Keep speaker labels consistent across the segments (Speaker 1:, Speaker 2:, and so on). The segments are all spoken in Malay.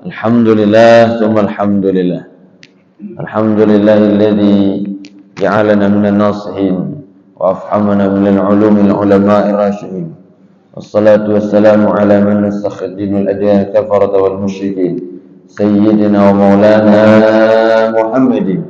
Speaker 1: Alhamdulillah, thumma alhamdulillah. Alhamdulillahilladzi ja'alana minan nasihin wa afhamana minal ulumil ulama'ir rasyidin. Wassalatu wassalamu ala man nassakha dinul adyan kafarata wal musyrikin. Sayyidina wa maulana Muhammadin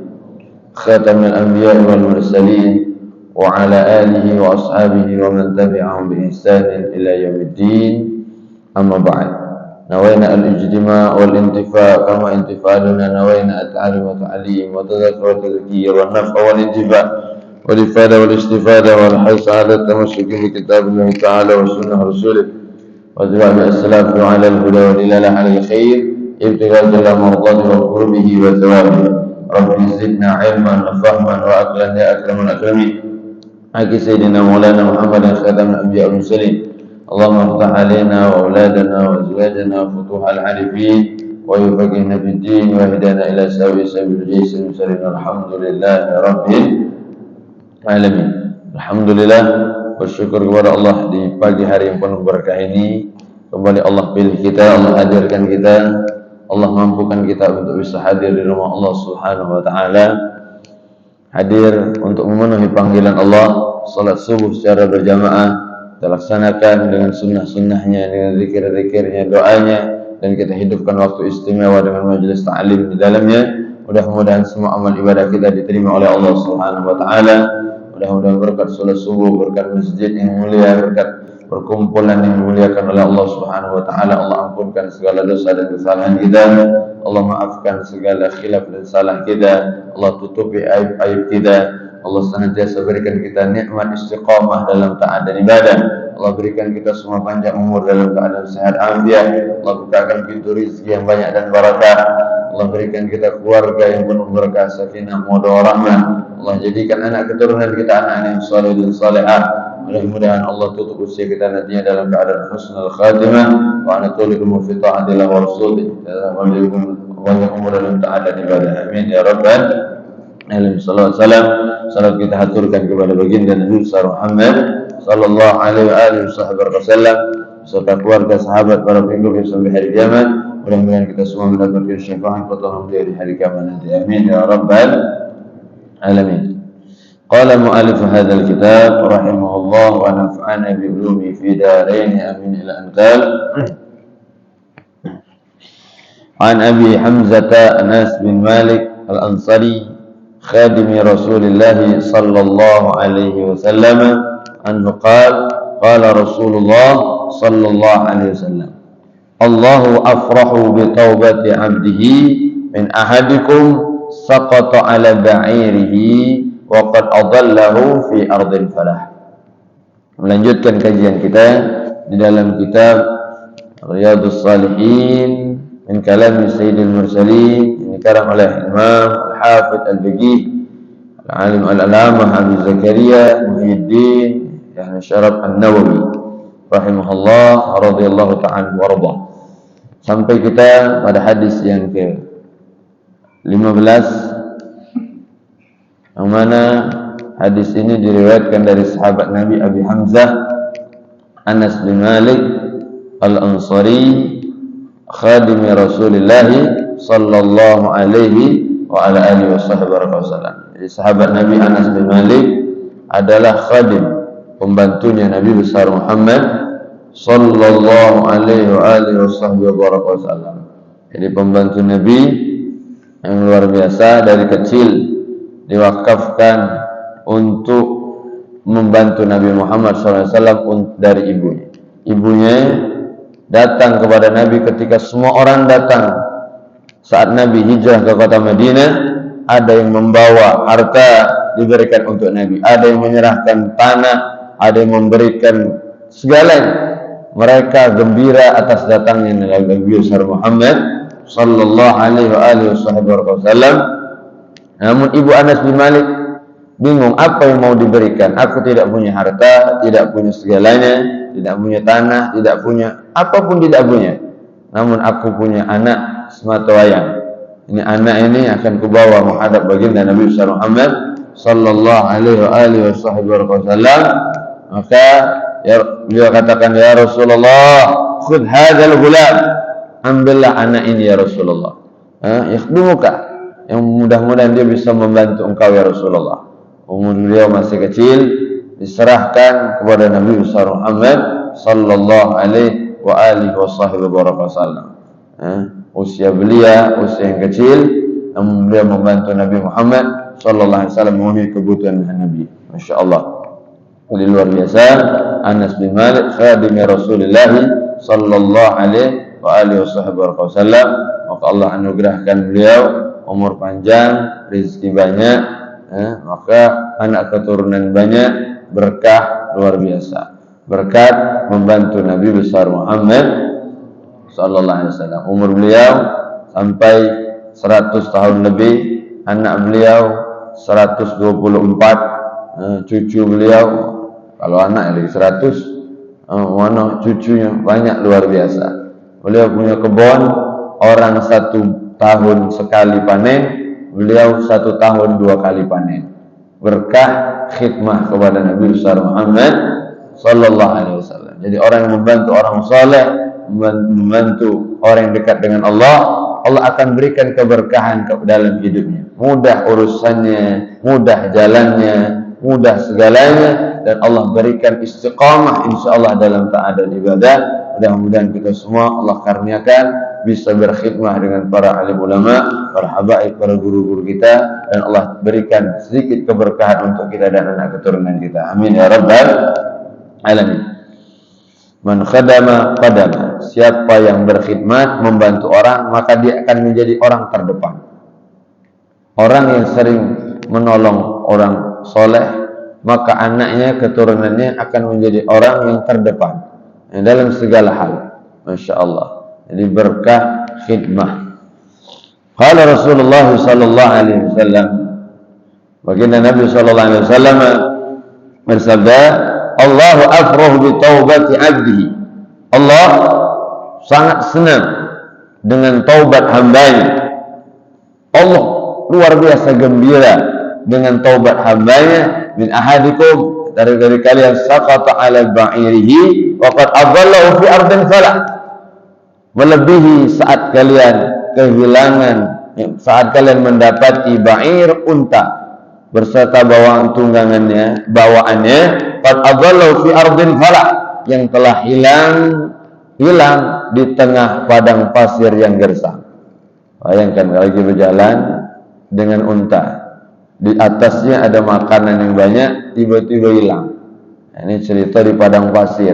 Speaker 1: khatamil anbiya'i wal mursalin wa ala alihi wa ashabihi wa man tabi'ahum bi ihsanin ila yaumiddin. Amma ba'd. نوينا الاجتماع والانتفاع كما انتفاعنا نوينا التعلم والتعليم والتذكر والتذكير والنفع والانتفاع والإفادة والاستفادة والحرص على التمسك بكتاب الله تعالى وسنة رسوله واتباع السلف على الهدى والدلالة على الخير ابتغاء جل مرضاته وقربه وثوابه. رب زدنا علما وفهما وعقلا يا أكرم الأكرمين. حق سيدنا مولانا محمد خاتم الأنبياء والمرسلين. اللهم افتح علينا وأولادنا وأزواجنا وفتوح العارفين ويفقهنا في الدين واهدنا إلى سبيل الجيش المرسلين. الحمد لله رب العالمين. Alhamdulillah, bersyukur kepada Allah di pagi hari yang penuh berkah ini. Kembali Allah pilih kita, Allah hadirkan kita, Allah mampukan kita untuk bisa hadir di rumah Allah Subhanahu wa taala. Hadir untuk memenuhi panggilan Allah, salat subuh secara berjamaah kita laksanakan dengan sunnah-sunnahnya, dengan zikir-zikirnya, doanya, dan kita hidupkan waktu istimewa dengan majelis ta'lim di dalamnya. Mudah-mudahan semua amal ibadah kita diterima oleh Allah Subhanahu wa taala. Mudah-mudahan berkat salat subuh, berkat masjid yang mulia, berkat perkumpulan yang dimuliakan oleh Allah Subhanahu wa taala, Allah ampunkan segala dosa dan kesalahan kita. Allah maafkan segala khilaf dan salah kita. Allah tutupi aib-aib kita. Allah senantiasa berikan kita nikmat istiqamah dalam taat dan ibadah. Allah berikan kita semua panjang umur dalam keadaan sehat afiat. Allah bukakan pintu rezeki yang banyak dan barakah. Allah berikan kita keluarga yang penuh berkah, sakinah, mawaddah warahmah. Allah jadikan anak keturunan kita anak yang saleh dan salehah. Mudah-mudahan Allah tutup usia kita nantinya dalam keadaan husnul khatimah wa anatulikum fi ta'atillah wa rasulih. Banyak umur dalam taat dan ibadah. Amin ya rabbal alamin. Salam kita haturkan kepada baginda Nabi Muhammad sallallahu alaihi wasallam beserta keluarga, sahabat, para pengikut sampai hari kiamat. Mudah-mudahan kita semua mendapatkan syafaat pertolongan beliau di hari kiamat nanti. Amin ya rabbal alamin. Qala mu'allif hadzal kitab rahimahullah wa nafa'ana bi ulumi fi darain amin ila anqal. An Abi Hamzah Anas bin Malik Al-Ansari خادم رسول الله صلى الله عليه وسلم أنه قال رسول الله صلى الله عليه وسلم الله أفرح بتوبة عبده من أحدكم سقط على بعيره وقد أضله في أرض الفلاح. Melanjutkan kajian kita di dalam kitab Riyadhus Shalihin min kalam Sayyidil Mursalin yang dikarang oleh Imam Al-Hafidh Al-Faqih Al-Alim Al-Alamah Habib Zakaria Muhyiddin yani Syaraf An-Nawawi rahimahullah radhiyallahu ta'ala warḍah. Sampai kita pada hadis yang ke-15 yang mana hadis ini diriwayatkan dari sahabat Nabi Abi Hamzah Anas bin Malik Al-Ansari khadimi Rasulullah sallallahu alaihi wa ala alihi wasallam. Jadi sahabat Nabi Anas bin Malik adalah khadim, pembantunya Nabi besar Muhammad sallallahu alaihi wa alihi wasallam. Jadi pembantu Nabi yang luar biasa, dari kecil diwakafkan untuk membantu Nabi Muhammad SAW dari ibunya. Ibunya datang kepada Nabi ketika semua orang datang. Saat Nabi hijrah ke kota Madinah, ada yang membawa harta diberikan untuk Nabi, ada yang menyerahkan tanah, ada yang memberikan segalanya. Mereka gembira atas datangnya Nabi besar Muhammad sallallahu alaihi wasallam. Namun ibu Anas bin Malik bingung apa yang mau diberikan. Aku tidak punya harta, tidak punya segalanya, tidak punya tanah, tidak punya apapun, tidak punya. Namun aku punya anak semata wayang. Ini anak ini akan kubawa menghadap baginda Nabi Muhammad sallallahu alaihi wasallam. Maka beliau katakan, ya Rasulullah, khudh hadzal ghulam, ambillah anak ini ya Rasulullah. Yakhdumuka, yang mudah-mudahan dia bisa membantu engkau ya Rasulullah. Umur beliau masih kecil, diserahkan kepada Nabi besar Muhammad sallallahu alaihi wa alihi wasallam. Usia beliau usia yang kecil, namun beliau membantu Nabi Muhammad sallallahu alaihi wasallam memenuhi kebutuhan Nabi. Masya Allah. Ini luar biasa. Anas bin Malik khadim Rasulullah sallallahu alaihi wa alihi wasallam. Maka Allah anugerahkan beliau umur panjang, rezeki banyak, maka anak keturunan banyak, berkah luar biasa. Berkat membantu Nabi besar Muhammad sallallahu alaihi wasallam. Umur beliau sampai 100 tahun lebih, anak beliau 124, cucu beliau kalau anak lagi 100, mana cucunya banyak luar biasa. Beliau punya kebun, orang 1 tahun sekali panen, beliau 1 tahun 2 kali panen. Berkah khidmah kepada Nabi besar Muhammad sallallahu alaihi wasallam. Jadi orang yang membantu orang saleh, membantu orang yang dekat dengan Allah, Allah akan berikan keberkahan ke dalam hidupnya. Mudah urusannya, mudah jalannya, mudah segalanya, dan Allah berikan istiqamah insyaallah dalam taat dan ibadah. Mudah-mudahan kita semua Allah karuniakan bisa berkhidmah dengan para alim ulama, para habaib, para guru-guru kita, dan Allah berikan sedikit keberkahan untuk kita dan anak keturunan kita. Amin ya rabbal alamin. Man khadama qadama, siapa yang berkhidmat membantu orang, maka dia akan menjadi orang terdepan. Orang yang sering menolong orang soleh, maka anaknya, keturunannya akan menjadi orang yang terdepan dalam segala hal. Masya Allah. Jadi berkah khidmah. Qala Rasulullah sallallahu alaihi wasallam, baginda Nabi sallallahu alaihi wasallam bersabda, Allahu afrahu bi taubati 'abdihi. Allah sangat senang dengan taubat hambanya. Allah luar biasa gembira dengan taubat hambanya. Min ahadikum, dari kalian, saqata 'ala ba'irihi wa qad adallahu fi ardin fala. Melebihi saat kalian kehilangan, saat kalian mendapati ba'ir, unta berserta bawaannya, qad adallahu fi ardin fala, yang telah hilang di tengah padang pasir yang gersang. Bayangkan lagi berjalan dengan unta, di atasnya ada makanan yang banyak, tiba-tiba hilang. Ini cerita di padang pasir.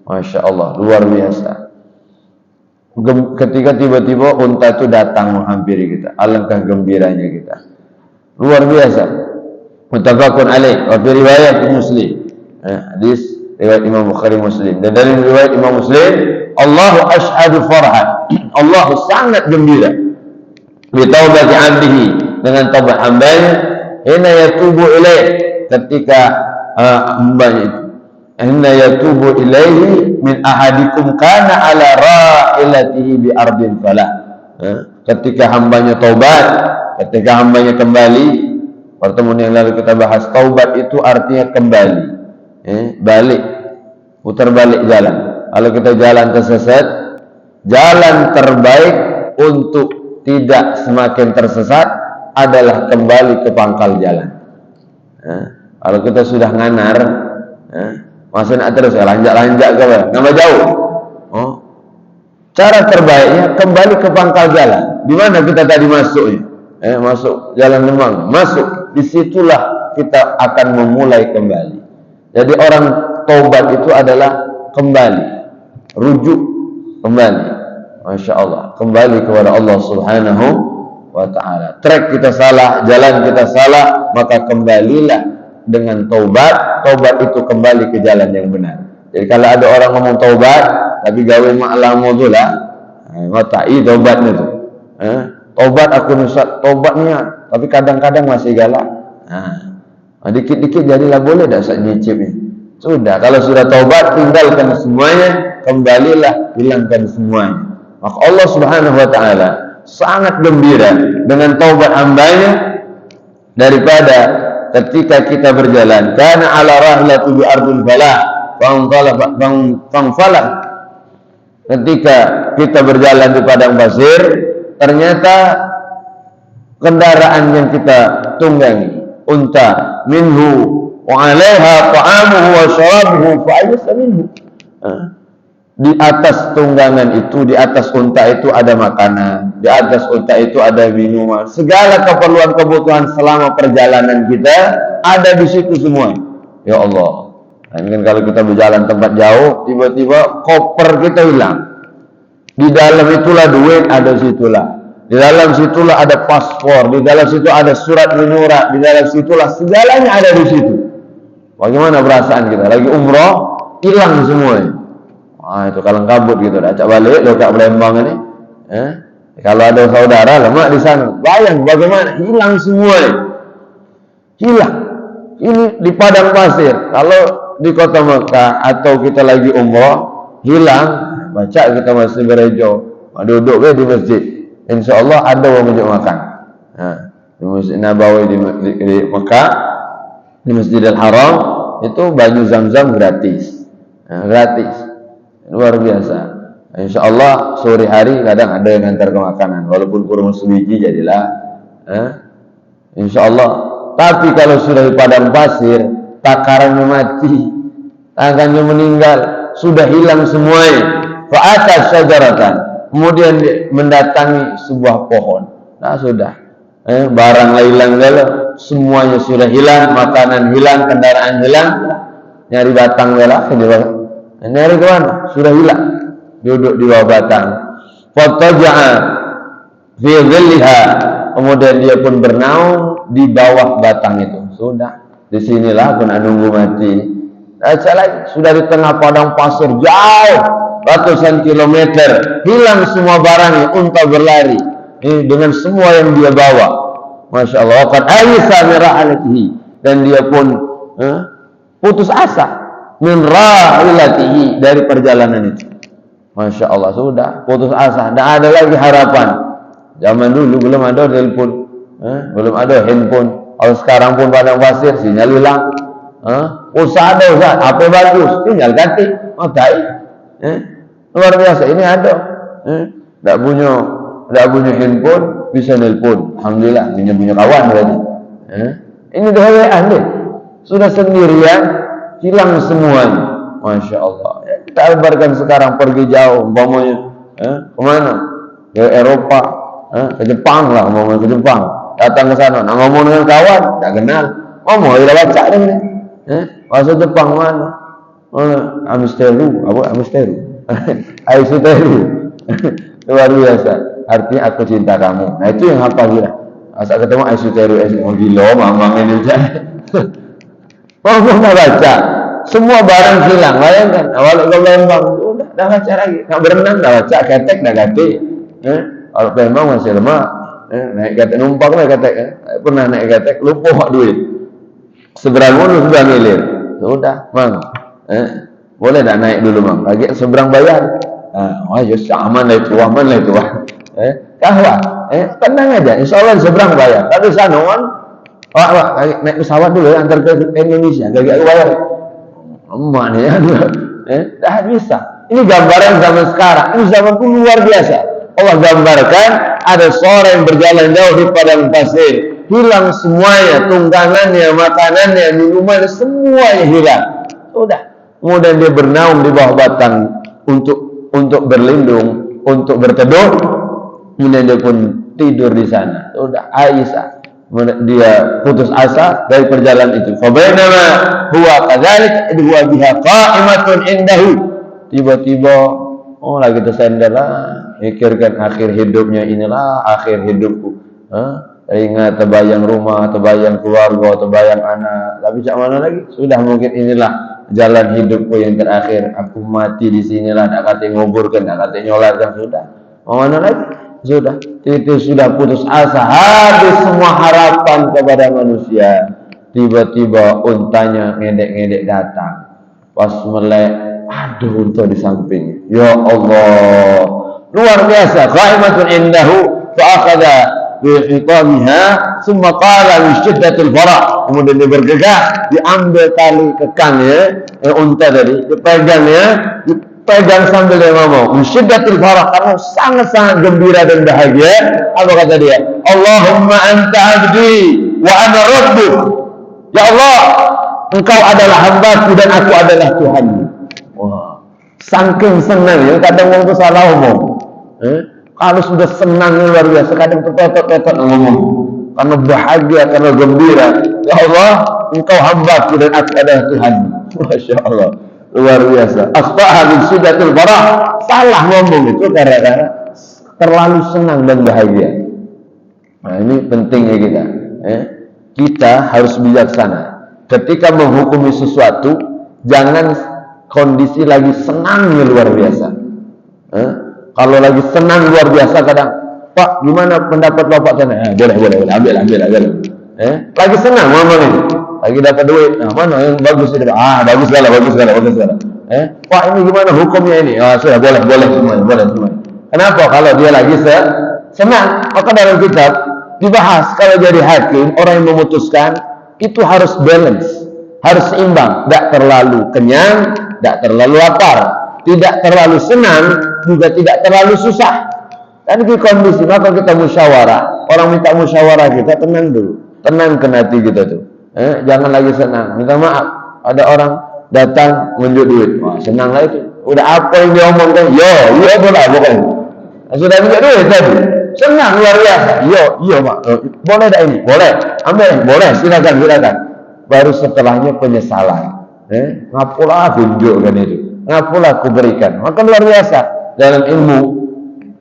Speaker 1: Masya Allah, luar biasa. Ketika tiba-tiba unta itu datang menghampiri kita, alangkah gembiranya kita. Luar biasa. Muttafaqun alaih, wa fi riwayat Muslim. Hadis riwayat Imam Bukhari Muslim. Dan dari riwayat Imam Muslim, Allahu ashhadu farhan. Allah sangat gembira bi taubati 'abdihi, dengan taubat hambanya, hina yatubu ilaih, ketika hambanya inna yatubu ilaihi min ahadikum kana ala ra'ilatihi bi ardin falah. Ketika hambanya taubat, ketika hambanya kembali. Pertemuan yang lalu kita bahas taubat itu artinya kembali, balik, putar balik jalan. Kalau kita jalan tersesat, jalan terbaik untuk tidak semakin tersesat adalah kembali ke pangkal jalan. Kalau kita sudah nganar, masih nak terus lanjak-lanjak ke mana? Nambah jauh. Cara terbaiknya kembali ke pangkal jalan. Di mana kita tadi masuknya? Masuk jalan Lemang, masuk. Disitulah kita akan memulai kembali. Jadi orang taubat itu adalah kembali, rujuk kembali. Masya Allah, kembali kepada Allah Subhanahu wa Ta'ala. Track kita salah, jalan kita salah, maka kembalilah dengan taubat. Taubat itu kembali ke jalan yang benar. Jadi kalau ada orang ngomong taubat tapi gawe ma'lamu tu lah, matai taubatnya tu. Taubat aku nusat, taubatnya tapi kadang-kadang masih galak. Dikit-dikit jadilah boleh dah saat nyicip ni. Sudah, kalau sudah taubat, tinggalkan semuanya, kembalilah, hilangkan semuanya. Maka Allah Subhanahu wa Ta'ala sangat gembira dengan taubat hambanya daripada ketika kita berjalan. Kana ala rahlati bi ardil falah, fangfalah ketika kita berjalan di padang pasir, ternyata kendaraan yang kita tunggangi unta, minhu wa 'alaiha ta'amuhu wa syarabuhu fa ayyasa minhu. Di atas tunggangan itu, di atas unta itu ada makanan, di atas unta itu ada minuman, segala keperluan kebutuhan selama perjalanan kita ada di situ semua. Ya Allah, ini kan kalau kita berjalan tempat jauh, tiba-tiba koper kita hilang. Di dalam itulah duit ada situlah, di dalam situlah ada paspor, di dalam situ ada surat menyurat, di dalam situlah segalanya ada di situ. Bagaimana perasaan kita? Lagi umroh, hilang semuanya. Itu kalau kabut gitu, dah acak balik, lokak Palembang ini. Kalau ada saudara lama di sana, bayang bagaimana hilang semuanya, hilang. Ini di padang pasir. Kalau di kota Mekah atau kita lagi umrah, hilang, baca kita masih gereja, duduk di masjid, insya Allah ada orang menunjuk makan. Di Masjid Nabawi di Mekah, di Masjidil Haram itu banyu zam-zam gratis, gratis. Luar biasa. Insya Allah sore hari kadang ada yang ngantar ke makanan, walaupun kurang sebiji jadilah. Insya Allah. Tapi kalau sudah di padang pasir, takarannya mati, tangannya meninggal, sudah hilang semuanya. Fa'atas syajaratan, kemudian mendatangi sebuah pohon. Nah sudah, barang hilang galau, semuanya sudah hilang, makanan hilang, kendaraan hilang, nyari batang galau, nyari ke mana? Sudah hilang. Duduk di bawah batang. Fataja'a fi dhilliha. Kemudian dia pun bernaung di bawah batang itu. Sudah. Di sinilah aku nak nunggu mati. Sudah di tengah padang pasir jauh, ratusan kilometer. Hilang semua barangnya, unta berlari. Dengan semua yang dia bawa. Masya Allah. Qad aysa min ra'alatihi. Dan dia pun putus asa. Min rahilatihi, dari perjalanan itu. Masya Allah, sudah putus asa, tidak ada lagi harapan. Zaman dulu belum ada telepon, belum ada handphone. Kalau sekarang pun padang pasir, sinyal hilang. Usaha ada usaha, HP bagus, sinyal ganti, matai. Luar biasa, ini ada. Tidak punya handphone, bisa nelpon. Alhamdulillah, punya kawan berarti. Ini doa deh. Sudah sendirian, hilang semuanya. Masya Allah. Kita albarkan sekarang pergi jauh, umpamanya kemana? Ke Eropa, ke Jepang lah, umpamanya ke Jepang. Datang ke sana, nak ngomong dengan kawan, tak kenal. Ngomong, kita baca ni. Bahasa Jepang mana? Amisteru, apa Amisteru? Aisuteru. Luar biasa. Artinya aku cinta kamu. Nah itu yang hafal kita. Asal ketemu Aisuteru, gila, mamang ini aja. Ngomong tak baca, semua barang hilang. Bayangkan, awal ke Palembang, udah dah baca lagi. Nak berenang dah baca, ketek dah ketek. Kalau Palembang masih lemah, naik ketek numpang lah ketek. Pernah naik ketek, lupa hak duit. Seberang dulu sudah milir. Sudah, bang. Boleh tak naik dulu bang? Lagi seberang bayar. Just aman lah itu, aman lah itu. Kahwa, tenang aja. Insya Allah seberang bayar. Tapi sana kan. Naik pesawat dulu ya, antar ke Indonesia, gak bayar. Emak nih ya, dah bisa. Ini gambaran zaman sekarang, ini zaman pun luar biasa. Allah gambarkan ada seorang yang berjalan jauh di padang pasir, hilang semuanya, tunggangannya, makanannya, minumannya, semuanya hilang. Sudah. Kemudian dia bernaung di bawah batang untuk berlindung, untuk berteduh. Kemudian dia pun tidur di sana. Sudah, Aisyah. Dia putus asa dari perjalanan itu. Fabainama huwa kadzalik idh huwa biha qa'imatun indahu. Tiba-tiba lagi tersender lah, mikirkan akhir hidupnya, inilah akhir hidupku. Ingat terbayang rumah, terbayang keluarga, terbayang anak. Tapi cak mana lagi? Sudah mungkin inilah jalan hidupku yang terakhir. Aku mati di sinilah, nak kata nguburkan, nak kata nyolatkan, sudah. Mau mana lagi? Sudah, itu sudah putus asa, habis semua harapan kepada manusia. Tiba-tiba untanya ngedek-ngedek datang. Pas melek, aduh unta di samping. Ya Allah, luar biasa. Qa'imatun indahu fa'akhadha bi'itamiha summa qala min syiddatil farah. Kemudian dia bergegas, diambil tali kekangnya, unta tadi, dipegangnya, pegang sambil dia ngomong, syiddatul farah, karena sangat-sangat gembira dan bahagia. Apa kata dia? Allahumma anta abdi wa ana rabbuk. Ya Allah, engkau adalah hambaku dan aku adalah Tuhanmu. Wah, saking senang ya, kadang orang itu salah ngomong. Kalau sudah senang luar biasa, kadang tertotot-totot ngomong. Karena bahagia, karena gembira. Ya Allah, engkau hambaku dan aku adalah Tuhanmu. Masya Allah. Luar biasa. Akhta'a min syiddatil farah. Salah ngomong itu gara-gara terlalu senang dan bahagia. Nah, ini pentingnya kita. Kita harus bijaksana. Ketika menghukumi sesuatu, jangan kondisi lagi senangnya luar biasa. Kalau lagi senang luar biasa, kadang, Pak, gimana pendapat Bapak sana? Boleh, ambil. Lagi senang ngomong ini. Lagi dapat duit, nah mana yang bagus itu? Bagus segala. Pak, ini gimana hukumnya ini? Sudah boleh semuanya. Kenapa? Kalau dia lagi senang, maka dalam kitab dibahas kalau jadi hakim, orang yang memutuskan itu harus balance, harus seimbang, tidak terlalu kenyang, tidak terlalu lapar, tidak terlalu senang, juga tidak terlalu susah. Dan di kondisi maka kita musyawarah, orang minta musyawarah kita tenang dulu, tenangkan hati kita tuh. Jangan lagi senang, minta maaf. Ada orang datang menunjuk duit, wah senang lah itu. Udah apa yang dia omongkan? Yo boleh. Sudah minta duit tadi, senang luar biasa. Yo Pak, boleh dah ini, boleh. Ambil, boleh, silakan. Baru setelahnya penyesalan. Ngapulah tunjukkan itu, ngapulah aku berikan. Maka luar biasa. Dalam ilmu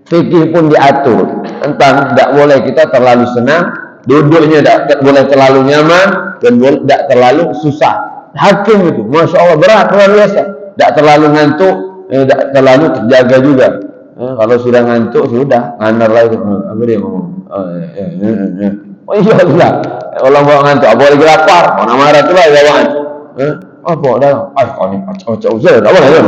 Speaker 1: fikih pun diatur tentang tidak boleh kita terlalu senang. Duduknya tidak boleh terlalu nyaman dan tidak terlalu susah. Hakim itu, masya Allah berat luar biasa. Tidak terlalu ngantuk, tidak terlalu terjaga juga. Kalau sudah ngantuk sudah nganar lagi. Apa dia ngomong? Iya. Kalau mau ngantuk, apa lagi lapar? Mana marah tu lah jawaan. Apa dah? Ini macam usah. Apa lagi?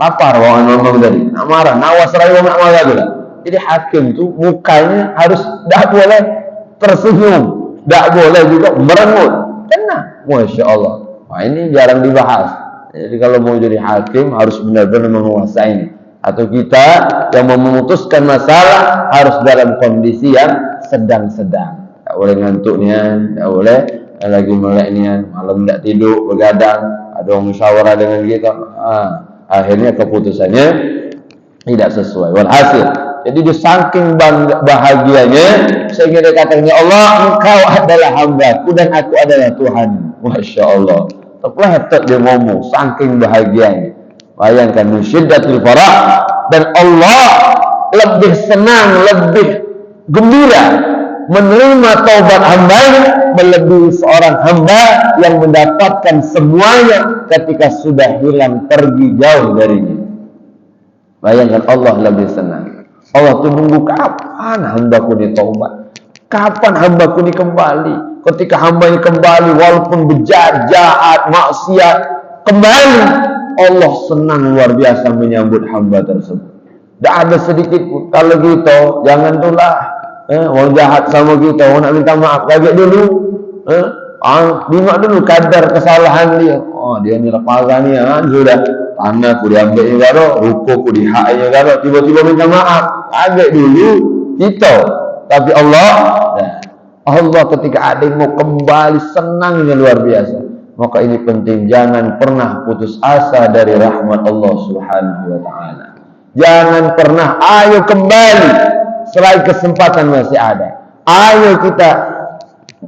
Speaker 1: Lapar orang ngomong tadi. Nak marah, nawas raya nak marah tu lah. Jadi hakim tu mukanya harus tidak boleh tersenyum, tidak boleh juga merengut, tenang. Masya Allah. Nah, ini jarang dibahas. Jadi kalau mau jadi hakim harus benar-benar menguasai ini. Atau kita yang memutuskan masalah harus dalam kondisi yang sedang-sedang. Tak boleh ngantuknya, tak boleh lagi meleknya, malam tidak tidur, begadang, ada orang musyawarah dengan kita. Akhirnya keputusannya tidak sesuai. Walhasil, jadi dia saking bahagianya sehingga dia katakan, ya Allah, engkau adalah hambaku dan aku adalah Tuhan. Masya Allah. Terpeletot dia ngomong, saking bahagianya. Bayangkan, syiddatul farah, dan Allah lebih senang, lebih gembira menerima taubat hambanya melebihi seorang hamba yang mendapatkan semuanya ketika sudah hilang pergi jauh darinya. Bayangkan, Allah lebih senang. Allah tuh nunggu kapan hambaku ini taubat, kapan hambaku ini kembali. Ketika hamba ini kembali walaupun bejat, jahat, maksiat, kembali, Allah senang luar biasa menyambut hamba tersebut. Tak ada sedikit pun. Kalau gitu jangan tulah orang jahat sama kita, orang nak minta maaf kaget dulu, limak dulu kadar kesalahan dia. Dia ni lepasan ni sudah tanah ku diambil ni karo, ruko ku dihaknya karo, tiba-tiba minta maaf, kaget dulu kita. Tapi Allah ketika ada yang mau kembali senangnya luar biasa. Maka ini penting, jangan pernah putus asa dari rahmat Allah Subhanahu wa taala. Jangan pernah, ayo kembali selagi kesempatan masih ada. Ayo kita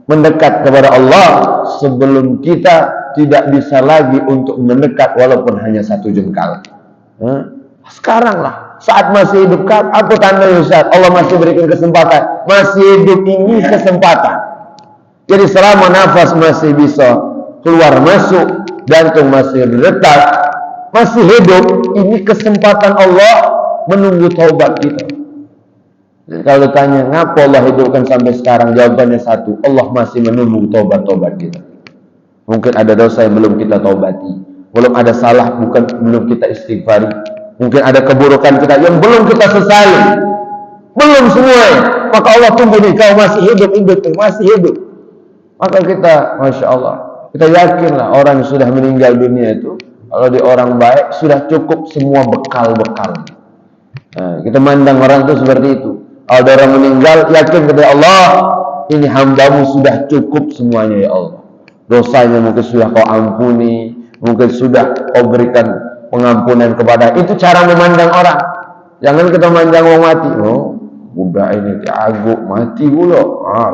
Speaker 1: mendekat kepada Allah sebelum kita tidak bisa lagi untuk mendekat walaupun hanya satu jengkal. Sekarang lah, saat masih hidup, apa tanda Ustaz? Allah masih berikan kesempatan. Masih hidup ini kesempatan. Jadi selama nafas masih bisa keluar masuk, jantung masih berdetak, masih hidup, ini kesempatan Allah menunggu taubat kita. Jadi kalau tanya, ngapa Allah hidupkan sampai sekarang? Jawabannya satu, Allah masih menunggu taubat-taubat kita. Mungkin ada dosa yang belum kita taubati, belum ada salah belum kita istighfari, mungkin ada keburukan kita yang belum kita sesali, belum semuanya. Maka Allah tunggu nih, kau masih hidup, masih hidup. Maka kita, Masya Allah, kita yakinlah orang yang sudah meninggal dunia itu Kalau dia orang baik, sudah cukup semua bekal-bekal. Nah, kita mandang orang itu seperti itu. Kalau ada orang meninggal, yakin kepada Allah, ini hambamu sudah cukup semuanya ya Allah. Dosanya mungkin sudah kau ampuni, mungkin sudah kau berikan pengampunan kepada. Itu cara memandang orang. Jangan kita mandang orang mati. Oh, budak ini diaguk mati pula.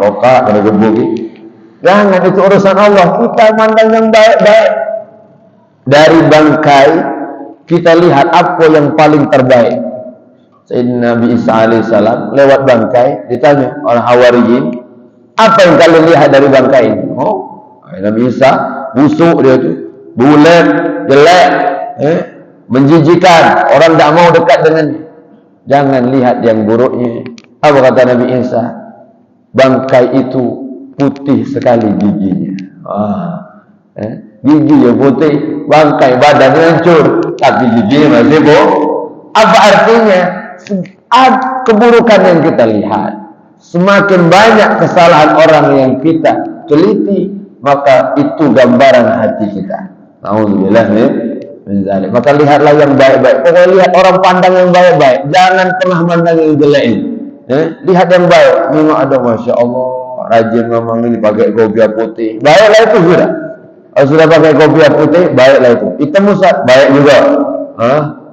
Speaker 1: Loka kena gebuk. Jangan, itu urusan Allah. Kita mandang yang baik-baik. Dari bangkai kita lihat apa yang paling terbaik. Sayyidina Nabi Isa alaihissalam lewat bangkai, ditanya orang Hawariyin, apa yang kalian lihat dari bangkai ini? Oh, Nabi Isa busuk dia tu, bulat, jelek, menjijikan, orang tak mau dekat dengannya. Jangan lihat yang buruknya. Apa kata Nabi Isa? Bangkai itu putih sekali giginya. Gigi yang putih, bangkai badannya hancur, tapi giginya masih boh. Apa artinya? Keburukan yang kita lihat, semakin banyak kesalahan orang yang kita teliti, maka itu gambaran hati kita. Alhamdulillah min zalik. Maka lihatlah yang baik-baik. Pokoknya lihat orang pandang yang baik-baik, jangan pernah pandang yang jelek. Lihat yang baik. Memang ada, masya Allah, rajin memang ini pakai kopiah putih, baiklah itu sudah. Kalau sudah pakai kopiah putih, baiklah itu. Hitam Ustaz, baik juga.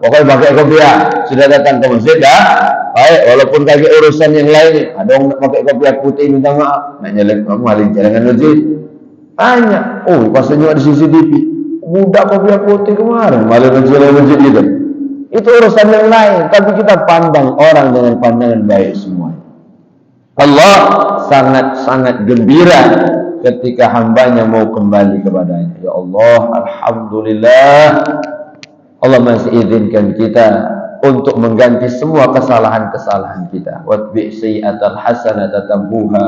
Speaker 1: Pokoknya pakai kopiah, sudah datang ke masjid dah, baik. Walaupun kaki urusan yang lain, ada orang nak pakai kopiah putih minta maaf, nak nyelek maling jalangan masjid. Tanya, oh pas tengok di CCTV, budak kopiah putih kemarin malah menjelek masjid gitu. Itu urusan yang lain, tapi kita pandang orang dengan pandangan baik semua. Allah sangat-sangat gembira ketika hambanya mau kembali kepadanya. Ya Allah, alhamdulillah, Allah masih izinkan kita untuk mengganti semua kesalahan-kesalahan kita. Watbi' sayyi'atal hasanata tamhuha.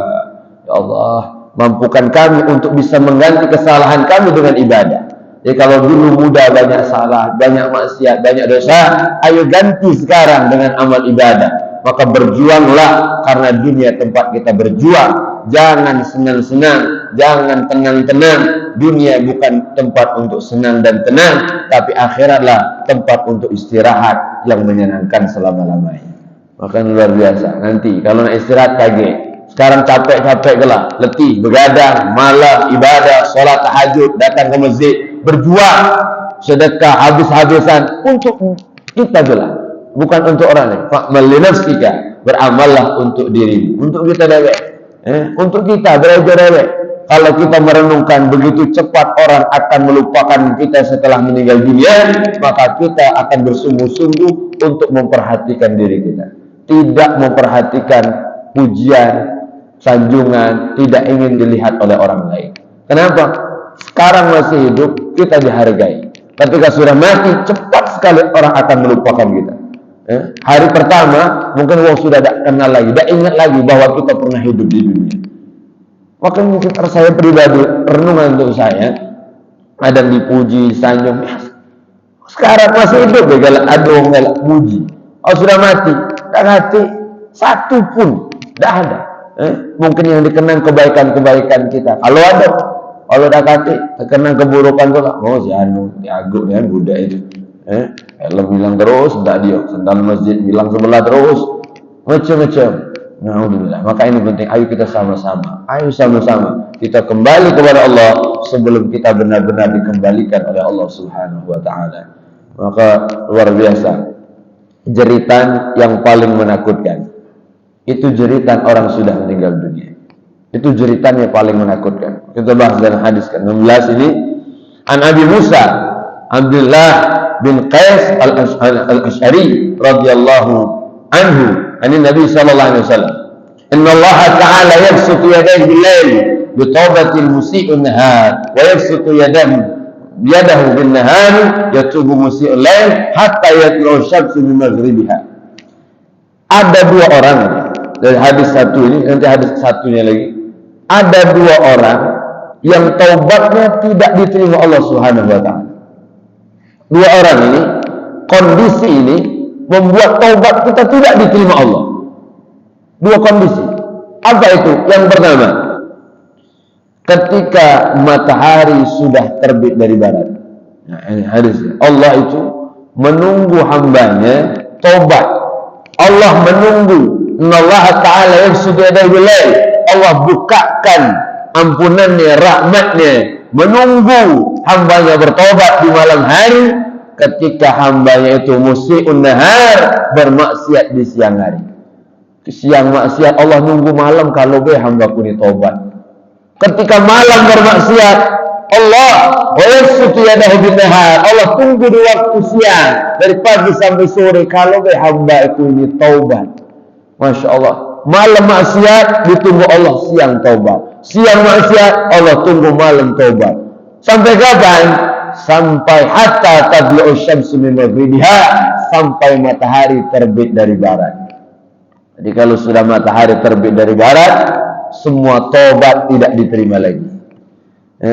Speaker 1: Ya Allah, mampukan kami untuk bisa mengganti kesalahan kami dengan ibadah. Jadi kalau dulu muda banyak salah, banyak maksiat, banyak dosa, ayo ganti sekarang dengan amal ibadah. Maka berjuanglah, karena dunia tempat kita berjuang. Jangan senang-senang, jangan tenang-tenang. Dunia bukan tempat untuk senang dan tenang, tapi akhiratlah tempat untuk istirahat yang menyenangkan selama-lamanya. Maka luar biasa. Nanti kalau nak istirahat kaget. Sekarang capek-capek gelah, letih, begadang, malam, ibadah, sholat tahajud, datang ke masjid, berjuang, sedekah habis-habisan untuk kita gelah. Bukan untuk orang lain. Fa'mal li nafsika, beramallah untuk dirimu, untuk kita dewek. Untuk kita dewek. Kalau kita merenungkan begitu cepat orang akan melupakan kita setelah meninggal dunia, maka kita akan bersungguh-sungguh untuk memperhatikan diri kita. Tidak memperhatikan pujian, sanjungan, tidak ingin dilihat oleh orang lain. Kenapa? Sekarang masih hidup, kita dihargai. Ketika sudah mati, cepat sekali orang akan melupakan kita. Hari pertama mungkin orang sudah tidak kenal lagi, tidak ingat lagi bahwa kita pernah hidup di dunia. Maka mungkin saya pribadi, renungan untuk saya, ada yang dipuji, sanjung. Sekarang masih hidup, ada orang galak puji. Oh sudah mati, tak mati satu pun, tidak ada. Mungkin yang dikenang kebaikan-kebaikan kita. Kalau ada, kalau dah kati terkenang keburukan tu lah. Oh si anu, diaguk dengan budak itu. Helm hilang terus, tak dia. Sendal masjid hilang sebelah terus, macam-macam. Alhamdulillah. Maka ini penting. Ayo kita sama-sama. Ayo sama-sama kita kembali kepada Allah sebelum kita benar-benar dikembalikan oleh Allah Subhanahu Wa Taala. Maka luar biasa. Jeritan yang paling menakutkan itu jeritan orang sudah meninggal dunia. Itu jeritannya paling menakutkan. Kita bahas dalam hadis ke-16 ini. An Abi Musa Abdullah bin Qais al-Ash'ari radhiyallahu anhu an Nabi sallallahu alaihi wasallam, inna Allah ta'ala yabsutu yadayhi bil-lail bi tawbati al-musii'u an-nahar wa yabsutu yadahu bin-nahari yatubu musii'u al-lail hatta yatlu'u asy-syamsu min maghribiha. Ada dua orang dari hadis satu ini, nanti hadis satunya lagi. Ada dua orang yang taubatnya tidak diterima Allah Subhanahu wa taala. Dua orang ini, kondisi ini membuat taubat kita tidak diterima Allah. Dua kondisi. Apa itu? Yang pertama, ketika matahari sudah terbit dari barat. Nah, ini hadis. Allah itu menunggu hambanya taubat. Allah menunggu. Innallaha ta'ala yabsutu yadayhi bil-lail. Allah bukakan ampunannya, rahmatnya, menunggu hambanya bertobat di malam hari ketika hambanya itu musii'un nahar, bermaksiat di siang hari. Siang maksiat Allah nunggu malam, kalau hambaku ini tobat. Ketika malam bermaksiat Allah yabsutu yadayhi bin-nahar, Allah tunggu di waktu siang dari pagi sampai sore, kalau hambaku ini taubat. Masya Allah, malam maksiat ditunggu Allah, siang taubat. Siang maksiat Allah tunggu malam taubat. Sampai kapan? Sampai hatta tadlu'u syamsu min maghribiha, sampai matahari terbit dari barat. Jadi kalau sudah matahari terbit dari barat, semua taubat tidak diterima lagi.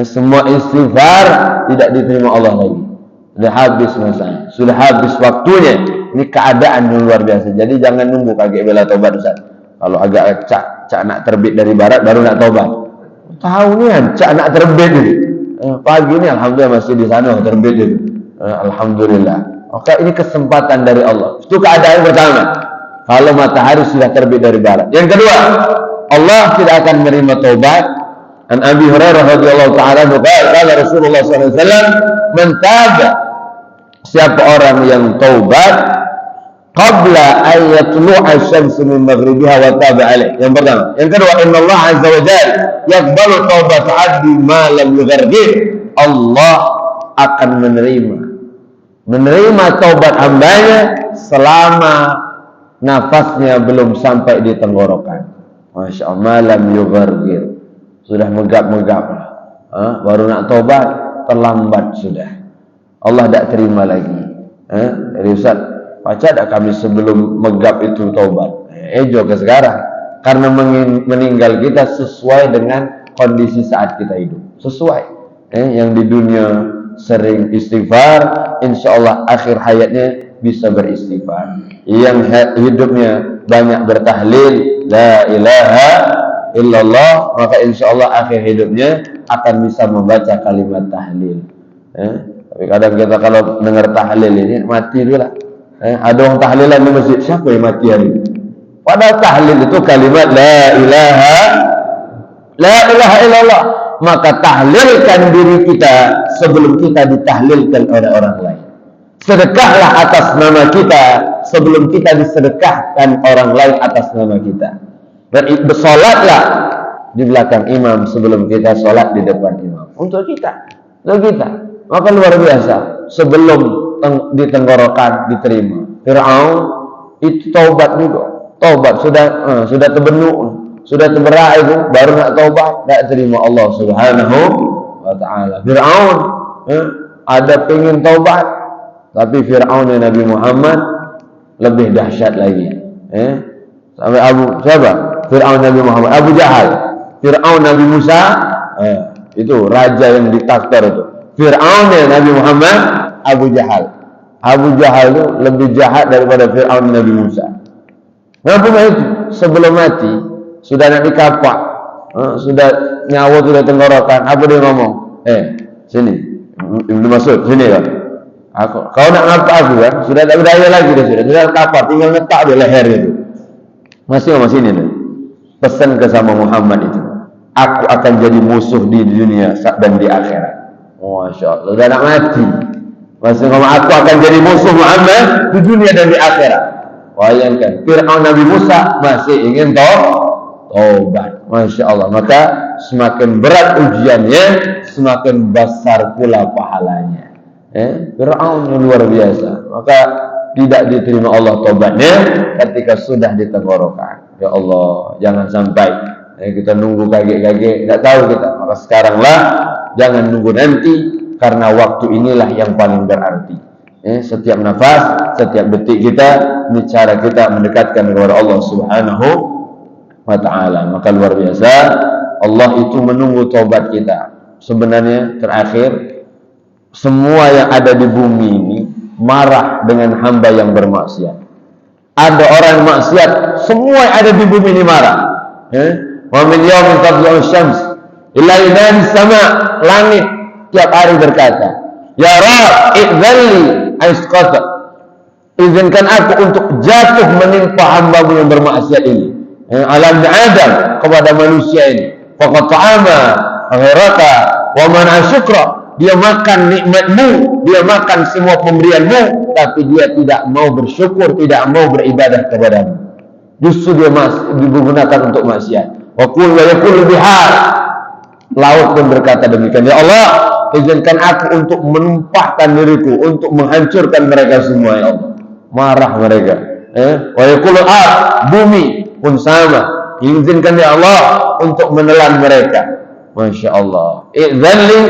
Speaker 1: Semua istighfar tidak diterima Allah lagi. Sudah habis masanya, sudah habis waktunya. Ini keadaan yang luar biasa. Jadi jangan nunggu kaget bela taubat, Ustaz. Kalau agak cak nak terbit dari barat baru nak taubat. Tahu ni kan, cak nak terbit ni. Pagi ni alhamdulillah masih di sana terbit ni. Alhamdulillah. Maka ini kesempatan dari Allah. Itu keadaan pertama. Kalau matahari sudah terbit dari barat. Yang kedua, Allah tidak akan menerima taubat. An Abi Hurairah radhiyallahu ta'ala qala Rasulullah sallallahu alaihi wasallam, "Man taba," siapa orang yang taubat qabla an yatlu'a asy-syamsu min maghribiha wa taba alaih. Yang pertama. Yang kedua, innallaha 'azza wa jalla yaqbalu taubat 'abdi ma lam yughargir. Allah akan menerima taubat hambanya selama nafasnya belum sampai di tenggorokan. Masya Allah, malam yughargir. Sudah megap-megap, baru nak taubat, terlambat sudah. Allah tak terima lagi. Jadi Ustaz, baca tak kami sebelum megap itu taubat? Ejo ke sekarang. Karena meninggal kita sesuai dengan kondisi saat kita hidup. Sesuai. Yang di dunia sering istighfar, insya Allah akhir hayatnya bisa beristighfar. Yang hidupnya banyak bertahlil, la ilaha illallah, maka insya Allah akhir hidupnya akan bisa membaca kalimat tahlil. Tapi kadang kita kalau dengar tahlil ini mati dulu lah. Ada orang tahlilan di masjid, siapa yang mati hari ini? Padahal tahlil itu kalimat la ilaha illallah. Maka tahlilkan diri kita sebelum kita ditahlilkan oleh orang lain. Sedekahlah atas nama kita sebelum kita disedekahkan orang lain atas nama kita. Dan bersolatlah di belakang imam sebelum kita solat di depan imam. Untuk kita. Maka luar biasa. Sebelum di tenggorokan diterima. Fir'aun itu taubat juga. Taubat sudah terbenuk, sudah terberai itu, baru nak taubat, tak terima Allah Subhanahu wa taala. Fir'aun ada pengen taubat, tapi Fir'aun yang Nabi Muhammad lebih dahsyat lagi. Sampai siapa? Fir'aun Nabi Muhammad, Abu Jahal. Fir'aun Nabi Musa, itu raja yang diktator itu. Fir'aun Nabi Muhammad, Abu Jahal. Abu Jahal itu lebih jahat daripada Fir'aun Nabi Musa. Kenapa itu? Sebelum mati, sudah nak dikapak, sudah nyawa sudah tenggorokan, apa dia ngomong? Sini, Ibnu Mas'ud, sini kan? Kau nak ngapa aku kan? Sudah tak berdaya lagi dia sudah kapak, tinggal letak di leher itu. Masih sini tu. Pesan ke sama Muhammad itu, aku akan jadi musuh di dunia dan di akhirat. Masya Allah, sudah nak mati. Masih ngomong aku akan jadi musuh Muhammad di dunia dan di akhirat. Bayangkan, Fir'aun Nabi Musa masih ingin taubat. Masya Allah. Maka semakin berat ujiannya, semakin besar pula pahalanya. Fir'aun yang luar biasa. Maka tidak diterima Allah taubatnya ketika sudah di tenggorokan. Ya Allah, jangan sampai kita nunggu kaget-kaget, tidak tahu kita. Maka sekaranglah, jangan nunggu nanti, karena waktu inilah yang paling berarti. Setiap nafas, setiap detik kita, ini cara kita mendekatkan kepada Allah Subhanahu wa ta'ala. Maka luar biasa, Allah itu menunggu taubat kita. Sebenarnya terakhir, semua yang ada di bumi ini marah dengan hamba yang bermaksiat. Ada orang maksiat, semua yang ada di bumi ini marah. Wa min yawmin tadlu'u syams illa yunadi sama, langit tiap hari berkata, Ya Rabb, idzalli aisqata. Izinkan aku untuk jatuh menimpa hamba-Mu yang bermaksiat ini. Alam Adam, kepada manusia ini. Faqad ta'ama ghairaka wa man'a syukra. Dia makan nikmat-Mu, dia makan semua pemberian-Mu, tapi dia tidak mau bersyukur, tidak mau beribadah kepada-Mu. Justru dia digunakan untuk maksiat. Wa qul wa yaqul bihar. Laut pun berkata demikian, ya Allah, izinkan aku untuk menumpahkan diriku, untuk menghancurkan mereka semua, ya Allah. Marah mereka. Wa yaqul bumi pun sama, izinkan ya Allah untuk menelan mereka. Masya Allah. Idzanli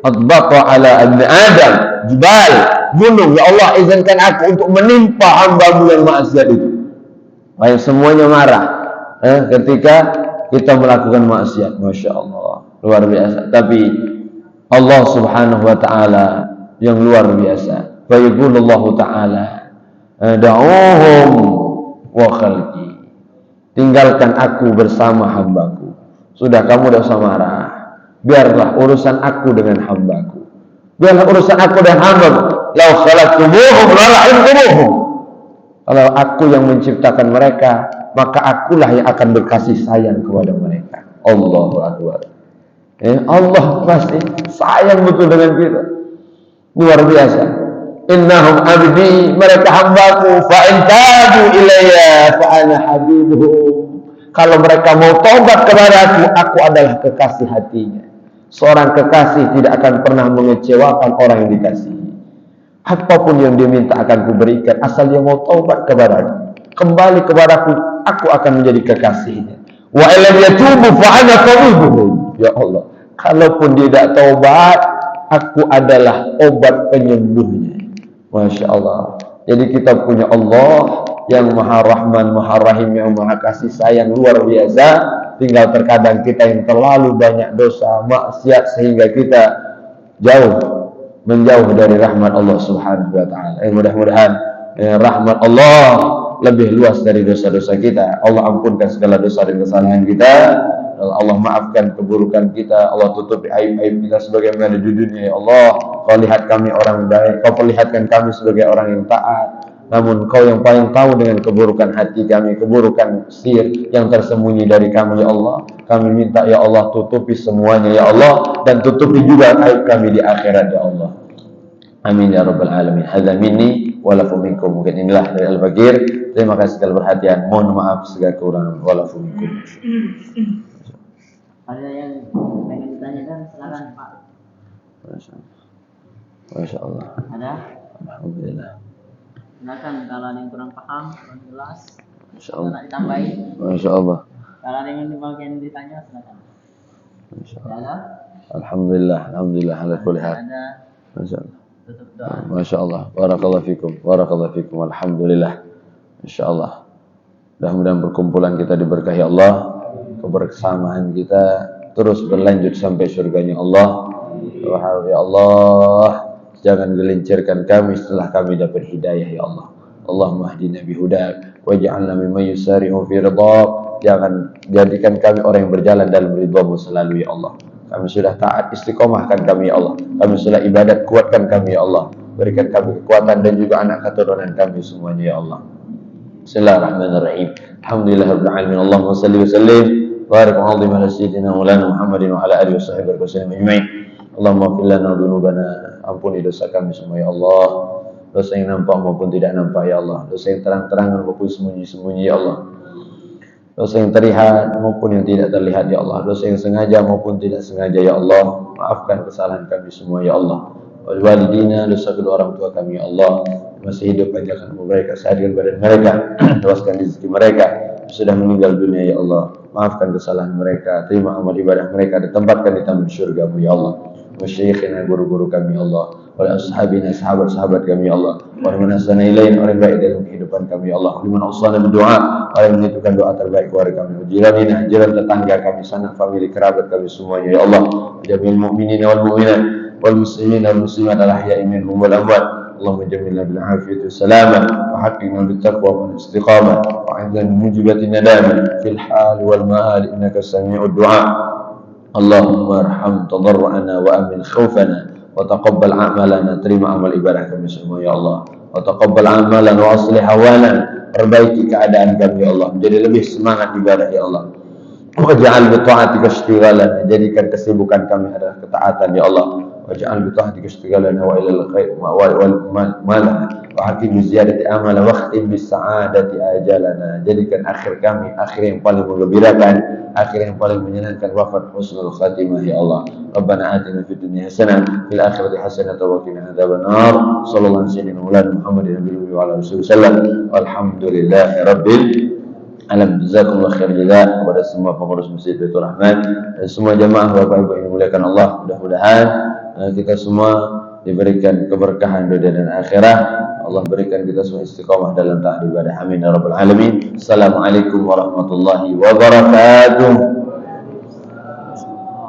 Speaker 1: adbaqa ala ibn Adam jibal, gunung, ya Allah izinkan aku untuk menimpa hamba-Mu yang maksiat itu. Baik, semuanya marah ketika kita melakukan maksiat. Masya Allah, luar biasa. Tapi Allah subhanahu wa ta'ala yang luar biasa. Fa yaqulullahu ta'ala da'uhum wa khalqi, tinggalkan aku bersama hambaku. Sudah, kamu tidak usah marah. Biarlah urusan aku dengan hambaku. Biarlah urusan aku dengan hambaku. Lau khalaqtumuhum la ra'aytumuhum. Kalau aku yang menciptakan mereka, maka akulah yang akan berkasih sayang kepada mereka. Allahu Akbar. Allah pasti sayang betul dengan kita. Luar biasa. Innahum abdi, mereka hambaku. Fa in tabu ilayya fa ana habibuhum. Kalau mereka mau taubat kepada aku adalah kekasih hatinya. Seorang kekasih tidak akan pernah mengecewakan orang yang dikasihi. Apapun yang dia minta akan kuberikan, asal dia mau taubat kepadaku, kembali kepadaku, aku akan menjadi kekasihnya. Wa illam yatubu fa ana tabibuhum. Ya Allah, kalaupun dia tidak taubat, aku adalah obat penyembuhnya. Masya Allah. Jadi kita punya Allah yang Maha Rahman, Maha Rahim, yang Maha Kasih Sayang, luar biasa. Tinggal terkadang kita yang terlalu banyak dosa, maksiat, sehingga kita menjauh dari rahmat Allah Subhanahu wa ta'ala. Mudah-mudahan rahmat Allah lebih luas dari dosa-dosa kita. Allah ampunkan segala dosa dan kesalahan kita. Allah maafkan keburukan kita. Allah tutupi aib-aib kita sebagaimana di dunia. Ya Allah, Kau lihat kami orang baik, Kau perlihatkan kami sebagai orang yang taat. Namun Kau yang paling tahu dengan keburukan hati kami, keburukan sir yang tersembunyi dari kami, ya Allah. Kami minta, ya Allah, tutupi semuanya, ya Allah, dan tutupi juga aib kami di akhirat, ya Allah. Amin ya rabbal alamin. Hadza minni wa lakum minkum. Mungkin inilah dari Al-Fakir. Terima kasih segala perhatian. Mohon maaf segala kekurangan. Wa lakum minkum.
Speaker 2: Ada yang pengen ditanyakan, silakan Pak.
Speaker 1: Masya Allah.
Speaker 2: Ada?
Speaker 1: Alhamdulillah.
Speaker 2: Silakan, kalau ada yang kurang paham, kurang jelas,
Speaker 1: Masya Allah.
Speaker 2: nak ditambahin.
Speaker 1: Masya Allah.
Speaker 2: Kalau ada yang bagian ditanya, silakan.
Speaker 1: Masya Allah.
Speaker 2: Ada?
Speaker 1: Alhamdulillah. Alhamdulillah ala kulli hal.
Speaker 2: Ada.
Speaker 1: Masya Allah.
Speaker 2: Tutup doa.
Speaker 1: Masya Allah. Barakallahu fikum. Barakallahu fikum. Alhamdulillah. Masya Allah. Mudah-mudahan perkumpulan kita diberkahi Allah. Kebersamaan kita terus berlanjut sampai surganya Allah. Ya Allah, jangan gelincirkan kami setelah kami dapat hidayah, ya Allah. Allahumma hdina bihudak waj'alna mimman yusari'u fi ridhak. Jangan jadikan kami orang yang berjalan dalam ridha-Mu selalu, ya Allah. Kami sudah taat, istiqomahkan kami, ya Allah. Kami sudah ibadat, kuatkan kami, ya Allah. Berikan kami kekuatan dan juga anak keturunan kami semuanya, ya Allah. Bismillahirrahmanirrahim. Alhamdulillahirabbil alamin. Allahumma shalli wa sallim barik wa azim ala sayyidina Maulana Muhammadin wa ala alihi wa sahbihi wasallam ajma'in. Allahumma ighfir lana dzunubana. Ampuni dosa kami semua, ya Allah. Dosa yang nampak maupun tidak nampak, ya Allah. Dosa yang terang-terangan maupun sembunyi-sembunyi, ya Allah. Dosa yang terlihat maupun yang tidak terlihat, ya Allah. Dosa yang sengaja maupun tidak sengaja, ya Allah. Maafkan kesalahan kami semua, ya Allah. Wal walidina, dosa kedua orang tua kami, ya Allah. Masih hidup, panjangkan umur mereka, sehatkan badan mereka, luaskan rezeki mereka. Sudah meninggal dunia, ya Allah. Maafkan kesalahan mereka, terima amal ibadah mereka, ditempatkan di taman surga-Mu, ya Allah. Masyayikhina, guru-guru kami, ya Allah. Wa ashabina, sahabat-sahabat kami, ya Allah. Wa man ahsana ilaina, orang baik dalam kehidupan kami, ya Allah. Liman awsana berdoa, orang menitipkan doa terbaik kepada kami. Jiranina, jiran tetangga kami, sanak famili, kerabat kami semuanya, ya Allah. Jamil mu'minina wal mu'minat wal muslimina wal muslimat al-ahya'i minhum wal amwat. اللهم جملنا بالعافية والسلامة وحققنا بالتقوى والاستقامة وأعذنا من موجبات الندامة في الحال والمآل إنك سميع الدعاء. اللهم ارحم تضرعنا وأمن خوفنا wa taqabbal a'malana, terima amal ibadah kami semua ya Allah. Wa taqabbal amalan wa aslih hawalan, perbaiki keadaan kami ya Allah, menjadi lebih semangat ibadah ya Allah. Waj'al bi ta'atika ishtighalan, jadikan kesibukan kami adalah ketaatan ya Allah. Waj'al bi ta'atika ishtighalan wa ilal khair wal mal wa hakim bi ziyadati amala wa khtim bis sa'adati ajalana, jadikan akhir kami akhir yang paling menggembirakan, akhir yang paling menyenangkan, wafat husnul khatimah ya Allah. Rabbana atina fid dunya hasanah fil akhirati hasanah wa qina adzabannar. Sallallahu alaihi wa sallam Muhammadin nabiyyi wa ala alihi wasallam. Alhamdulillahi rabbil alam. Jazakumullah khair jaza kepada semua pengurus Masjid Baitur Rahman dan semua jamaah Bapak Ibu yang dimuliakan Allah. Mudah-mudahan kita semua diberikan keberkahan dunia dan akhirat. Allah berikan kita semua istiqamah dalam taat ibadah. Amin ya rabbal alamin. Assalamualaikum warahmatullahi wabarakatuh.